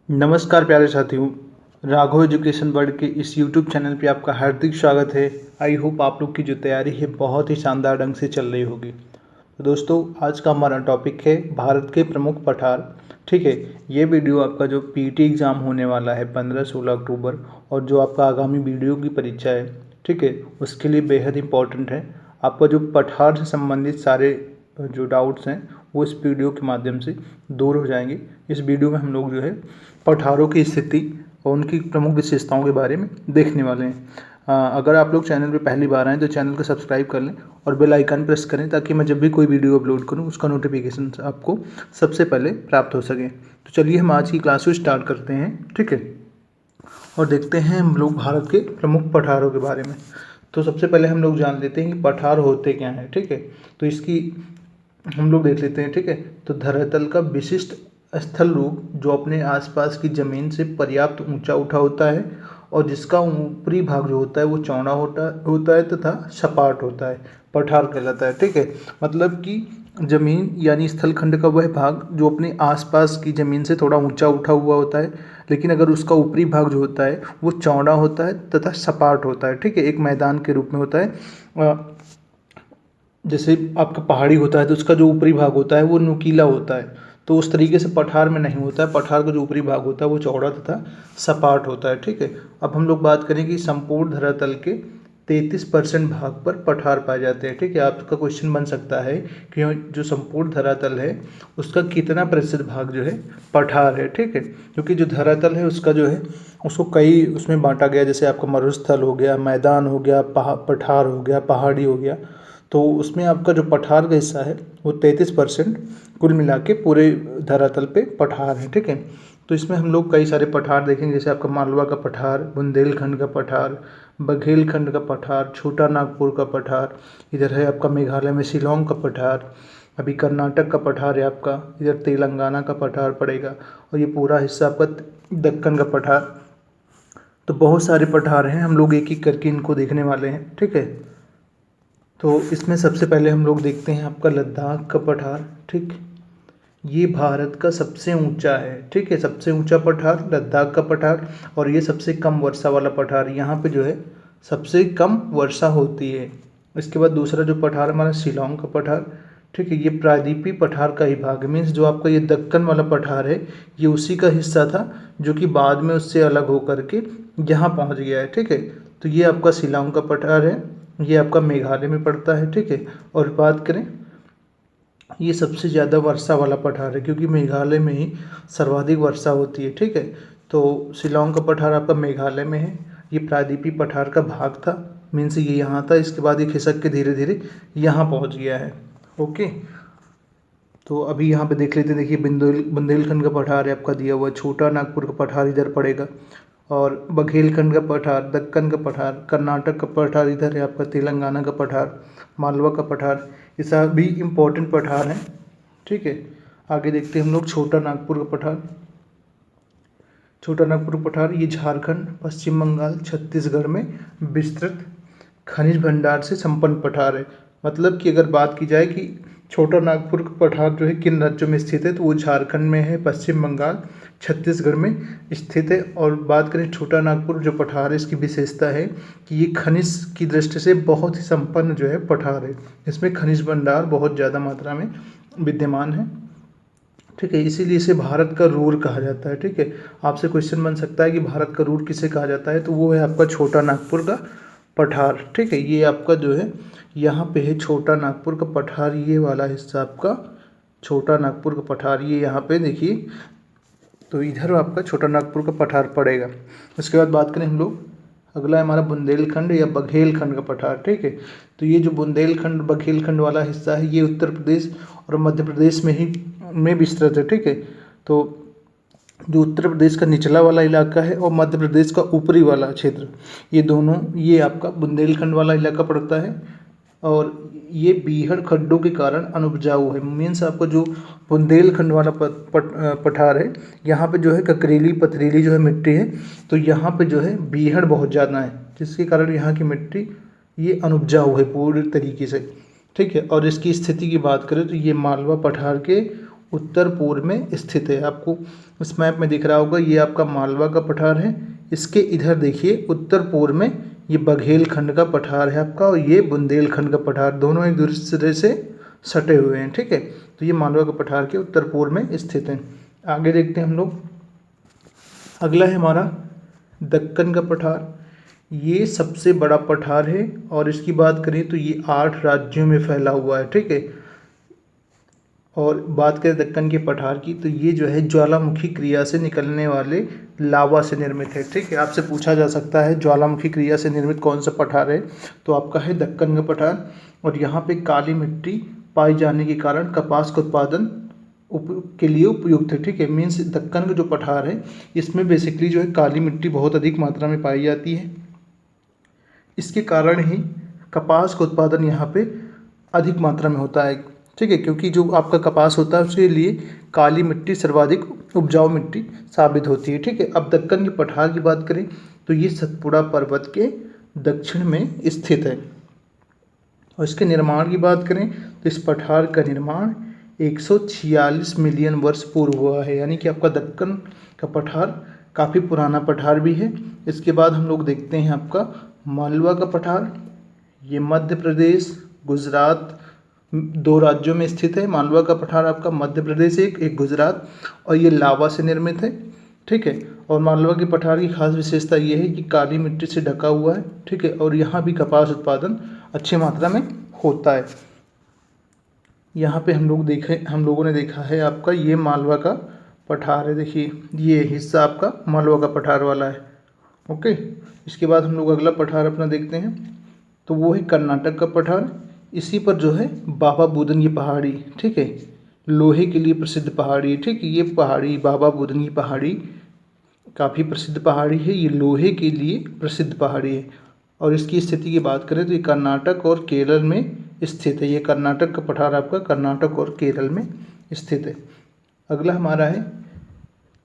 नमस्कार प्यारे साथियों, राघव एजुकेशन वर्ल्ड के इस यूट्यूब चैनल पे आपका हार्दिक स्वागत है। आई होप आप लोग की जो तैयारी है बहुत ही शानदार ढंग से चल रही होगी। तो दोस्तों, आज का हमारा टॉपिक है भारत के प्रमुख पठार। ठीक है, ये वीडियो आपका जो पीटी एग्ज़ाम होने वाला है 15-16 अक्टूबर और जो आपका आगामी वीडियो की परीक्षा है, ठीक है, उसके लिए बेहद इंपॉर्टेंट है। आपका जो पठार से संबंधित सारे जो डाउट्स हैं वो इस वीडियो के माध्यम से दूर हो जाएंगे। इस वीडियो में हम लोग जो है पठारों की स्थिति और उनकी प्रमुख विशेषताओं के बारे में देखने वाले हैं। अगर आप लोग चैनल पे पहली बार आएँ तो चैनल को सब्सक्राइब कर लें और बेल आइकन प्रेस करें ताकि मैं जब भी कोई वीडियो अपलोड करूं उसका नोटिफिकेशन आपको सबसे पहले प्राप्त हो सके। तो चलिए हम आज की क्लास को स्टार्ट करते हैं, ठीक है, और देखते हैं हम लोग भारत के प्रमुख पठारों के बारे में। तो सबसे पहले हम लोग जान लेते हैं कि पठार होते क्या हैं, ठीक है। तो इसकी हम लोग देख लेते हैं, ठीक है। तो धरातल का विशिष्ट स्थल रूप जो अपने आसपास की ज़मीन से पर्याप्त ऊंचा उठा होता है और जिसका ऊपरी भाग जो होता है वो चौड़ा होता है तथा सपाट होता है, पठार कहलाता है, ठीक है। मतलब कि ज़मीन यानी स्थलखंड का वह भाग जो अपने आसपास की ज़मीन से थोड़ा ऊंचा उठा हुआ होता है, लेकिन अगर उसका ऊपरी भाग जो होता है वो चौड़ा होता है तथा सपाट होता है, ठीक है, एक मैदान के रूप में होता है। जैसे आपका पहाड़ी होता है तो उसका जो ऊपरी भाग होता है वो नुकीला होता है, तो उस तरीके से पठार में नहीं होता है। पठार का जो ऊपरी भाग होता है वो चौड़ा तथा सपाट होता है, ठीक है। अब हम लोग बात करें कि संपूर्ण धरातल के 33% भाग पर पठार पाए जाते हैं, ठीक है। आपका क्वेश्चन बन सकता है कि जो संपूर्ण धरातल है उसका कितना प्रतिशत भाग जो है पठार है, ठीक है। क्योंकि जो धरातल है उसका जो है उसको कई उसमें बांटा गया, जैसे आपका मरुस्थल हो गया, मैदान हो गया, पठार हो गया, पहाड़ी हो गया। तो उसमें आपका जो पठार का हिस्सा है वो 33% कुल मिला के पूरे धरातल पे पठार है, ठीक है। तो इसमें हम लोग कई सारे पठार देखेंगे, जैसे आपका मालवा का पठार, बुंदेलखंड का पठार, बघेलखंड का पठार, छोटा नागपुर का पठार, इधर है आपका मेघालय में शिलोंग का पठार, अभी कर्नाटक का पठार है आपका, इधर तेलंगाना का पठार पड़ेगा और ये पूरा हिस्सा आपका दक्कन का पठार। तो बहुत सारे पठार हैं, हम लोग एक एक करके इनको देखने वाले हैं, ठीक है। तो इसमें सबसे पहले हम लोग देखते हैं आपका लद्दाख का पठार, ठीक। ये भारत का सबसे ऊंचा है, ठीक है, सबसे ऊंचा पठार लद्दाख का पठार और ये सबसे कम वर्षा वाला पठार, यहाँ पे जो है सबसे कम वर्षा होती है। इसके बाद दूसरा जो पठार हमारा शिलोंग का पठार, ठीक है, ये प्रायद्वीपीय पठार का ही भाग है। मीन्स जो आपका ये दक्कन वाला पठार है ये उसी का हिस्सा था जो कि बाद में उससे अलग होकर के यहाँ पहुँच गया है, ठीक है। तो ये आपका शिलोंग का पठार है, ये आपका मेघालय में पड़ता है, ठीक है। और बात करें, ये सबसे ज़्यादा वर्षा वाला पठार है क्योंकि मेघालय में ही सर्वाधिक वर्षा होती है, ठीक है। तो शिलोंग का पठार आपका मेघालय में है, ये प्रायद्वीपीय पठार का भाग था। मीन्स ये यहाँ था, इसके बाद ये खिसक के धीरे धीरे यहाँ पहुँच गया है, ओके। तो अभी यहाँ पे देख लेते हैं, देखिए बुंदेलखंड का पठार है आपका दिया हुआ, छोटा नागपुर का पठार इधर पड़ेगा और बघेलखंड का पठार, दक्कन का पठार, कर्नाटक का पठार इधर है आपका, तेलंगाना का पठार, मालवा का पठार, ये सभी इम्पोर्टेंट पठार हैं, ठीक है। आगे देखते हैं हम लोग छोटा नागपुर का पठार। छोटा नागपुर पठार ये झारखंड, पश्चिम बंगाल, छत्तीसगढ़ में विस्तृत खनिज भंडार से संपन्न पठार है। मतलब कि अगर बात की जाए कि छोटा नागपुर का पठार जो है किन राज्यों में स्थित है, तो वो झारखंड में है, पश्चिम बंगाल, छत्तीसगढ़ में स्थित है। और बात करें छोटा नागपुर जो पठार है, इसकी विशेषता है कि ये खनिज की दृष्टि से बहुत ही संपन्न जो है पठार है। इसमें खनिज भंडार बहुत ज़्यादा मात्रा में विद्यमान है, ठीक है। इसीलिए इसे भारत का रूर कहा जाता है, ठीक है। आपसे क्वेश्चन बन सकता है कि भारत का रूर किसे कहा जाता है, तो वो है आपका छोटा नागपुर का पठार, ठीक है। ये आपका जो है यहाँ पे है छोटा नागपुर का पठार, ये वाला हिस्सा आपका छोटा नागपुर का पठार, ये यहाँ पे देखिए, तो इधर आपका छोटा नागपुर का पठार पड़ेगा। उसके बाद बात करें हम लोग, अगला है हमारा बुंदेलखंड या बघेलखंड का पठार, ठीक है। तो ये जो बुंदेलखंड बघेलखंड वाला हिस्सा है ये उत्तर प्रदेश और मध्य प्रदेश में विस्तृत है, ठीक है। तो जो उत्तर प्रदेश का निचला वाला इलाका है और मध्य प्रदेश का ऊपरी वाला क्षेत्र, ये दोनों, ये आपका बुंदेलखंड वाला इलाका पड़ता है और ये बीहड़ खड्डों के कारण अनुपजाऊ है। मीन्स आपका जो बुंदेलखंड वाला पठार है यहाँ पे जो है ककरीली पथरीली जो है मिट्टी है, तो यहाँ पे जो है बीहड़ बहुत ज़्यादा है जिसके कारण यहाँ की मिट्टी ये अनुपजाऊ है पूरी तरीके से, ठीक है। और इसकी स्थिति की बात करें तो ये मालवा पठार के उत्तर पूर्व में स्थित है। आपको इस मैप में दिख रहा होगा, ये आपका मालवा का पठार है। इसके इधर देखिए उत्तर पूर्व में ये बघेलखंड का पठार है आपका, और ये बुंदेलखंड का पठार, दोनों एक दूसरे से सटे हुए हैं। ठीक है, तो ये मालवा का पठार के उत्तर पूर्व में स्थित है। आगे देखते हैं हम लोग। अगला है हमारा दक्कन का पठार। ये सबसे बड़ा पठार है और इसकी बात करें तो ये 8 राज्यों में फैला हुआ है। ठीक है, और बात करें दक्कन के पठार की तो ये जो है ज्वालामुखी क्रिया से निकलने वाले लावा से निर्मित है। ठीक है, आपसे पूछा जा सकता है ज्वालामुखी क्रिया से निर्मित कौन सा पठार है, तो आपका है दक्कन का पठार। और यहाँ पे काली मिट्टी पाई जाने के कारण कपास का उत्पादन के लिए उपयुक्त है। ठीक है, मीन्स दक्कन का जो पठार है इसमें बेसिकली जो है काली मिट्टी बहुत अधिक मात्रा में पाई जाती है। इसके कारण ही कपास का उत्पादन यहाँ पे अधिक मात्रा में होता है। ठीक है, क्योंकि जो आपका कपास होता है उसके लिए काली मिट्टी सर्वाधिक उपजाऊ मिट्टी साबित होती है। ठीक है, अब दक्कन के पठार की बात करें तो ये सतपुड़ा पर्वत के दक्षिण में स्थित है। और इसके निर्माण की बात करें तो इस पठार का निर्माण 146 मिलियन वर्ष पूर्व हुआ है, यानी कि आपका दक्कन का पठार काफ़ी पुराना पठार भी है। इसके बाद हम लोग देखते हैं आपका मालवा का पठार। ये मध्य प्रदेश गुजरात 2 राज्यों में स्थित है। मालवा का पठार आपका मध्य प्रदेश एक गुजरात, और ये लावा से निर्मित है। ठीक है, और मालवा के पठार की खास विशेषता ये है कि काली मिट्टी से ढका हुआ है। ठीक है, और यहाँ भी कपास उत्पादन अच्छी मात्रा में होता है। यहाँ पे हम लोगों ने देखा है आपका ये मालवा का पठार है। देखिए ये हिस्सा आपका मालवा का पठार वाला है। ओके, इसके बाद हम लोग अगला पठार अपना देखते हैं, तो वो है कर्नाटक का पठार। इसी पर जो है बाबा बुदन की पहाड़ी, ठीक है, लोहे के लिए प्रसिद्ध पहाड़ी है। ठीक है, ये पहाड़ी बाबा बुदन की पहाड़ी काफ़ी प्रसिद्ध पहाड़ी है। ये लोहे के लिए प्रसिद्ध पहाड़ी है, और इसकी स्थिति की बात करें तो ये कर्नाटक और केरल में स्थित है। ये कर्नाटक का पठार आपका कर्नाटक और केरल में स्थित है। अगला हमारा है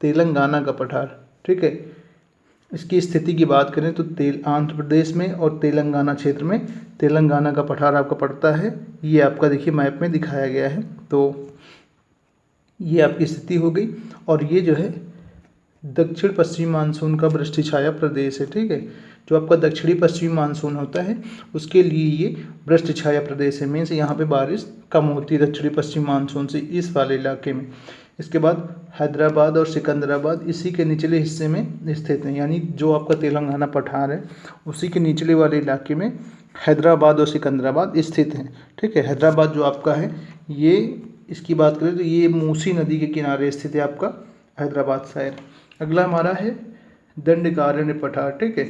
तेलंगाना का पठार। ठीक है, इसकी स्थिति की बात करें तो आंध्र प्रदेश में और तेलंगाना क्षेत्र में तेलंगाना का पठार आपका पड़ता है। ये आपका देखिए मैप में दिखाया गया है। तो ये आपकी स्थिति हो गई, और ये जो है दक्षिण पश्चिमी मानसून का वृष्टि छाया प्रदेश है। ठीक है, जो आपका दक्षिणी पश्चिमी मानसून होता है उसके लिए ये वृष्टि छाया प्रदेश है। मीन्स यहाँ पे बारिश कम होती है दक्षिणी पश्चिमी मानसून से इस वाले इलाके में। इसके बाद हैदराबाद और सिकंदराबाद इसी के निचले हिस्से में स्थित हैं, यानी जो आपका तेलंगाना पठार है उसी के निचले वाले इलाके में हैदराबाद और सिकंदराबाद स्थित हैं। ठीक है, हैदराबाद जो आपका है ये, इसकी बात करें तो ये मूसी नदी के किनारे स्थित है आपका हैदराबाद शहर। अगला हमारा है दंडकारण्य पठार। ठीक है,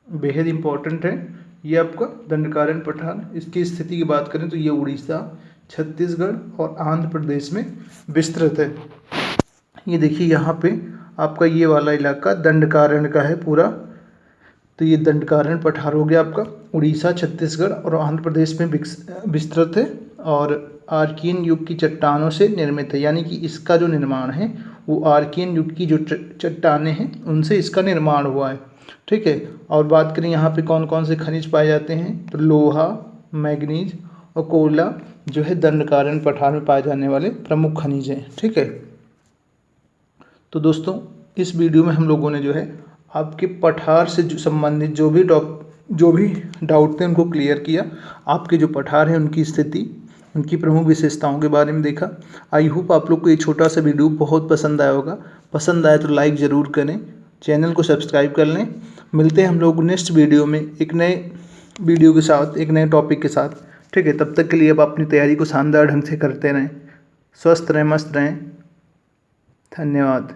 बेहद इम्पोर्टेंट है ये आपका दंडकारण्य पठार। इसकी स्थिति की बात करें तो ये उड़ीसा, छत्तीसगढ़ और आंध्र प्रदेश में विस्तृत है। ये देखिए यहाँ पे आपका ये वाला इलाका दंडकारण्य का है पूरा। तो ये दंडकारण्य पठार हो गया आपका, उड़ीसा, छत्तीसगढ़ और आंध्र प्रदेश में विस्तृत है, और आर्कियन युग की चट्टानों से निर्मित है। यानी कि इसका जो निर्माण है वो आर्कियन युग की जो चट्टानें हैं उनसे इसका निर्माण हुआ है। ठीक है, और बात करें यहाँ पे कौन कौन से खनिज पाए जाते हैं, तो लोहा, मैग्नीज और कोयला जो है दंडकारण्य पठार में पाए जाने वाले प्रमुख खनिज हैं। ठीक है, तो दोस्तों इस वीडियो में हम लोगों ने जो है आपके पठार से संबंधित जो भी डाउट थे उनको क्लियर किया। आपके जो पठार हैं उनकी स्थिति, उनकी प्रमुख विशेषताओं के बारे में देखा। आई होप आप लोग को ये छोटा सा वीडियो बहुत पसंद आया होगा। पसंद आया तो लाइक ज़रूर करें, चैनल को सब्सक्राइब कर लें। मिलते हैं हम लोग नेक्स्ट वीडियो में एक नए वीडियो के साथ, एक नए टॉपिक के साथ। ठीक है, तब तक के लिए आप अपनी तैयारी को शानदार ढंग से करते रहें, स्वस्थ रहें, मस्त रहें। धन्यवाद।